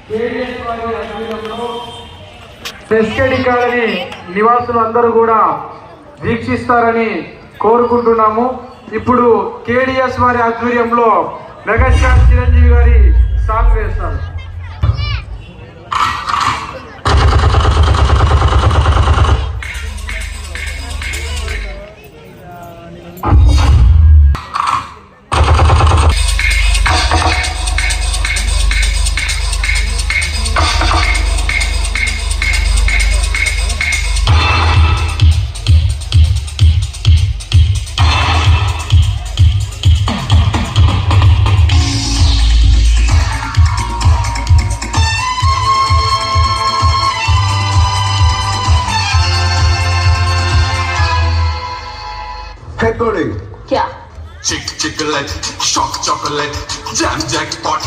KDS వారి ఆధ్వర్యంలో SKD colony నివాసులు అందరూ కూడా వీక్షిస్తారని కోరుకుంటున్నాము. ఇప్పుడు కేడిఎస్ వారి ఆధ్వర్యంలో మెగాస్టార్ చిరంజీవి గారి సాంగ్ వేస్తారు. क्या? चिक chiclet, shock chocolate, jam jackpot.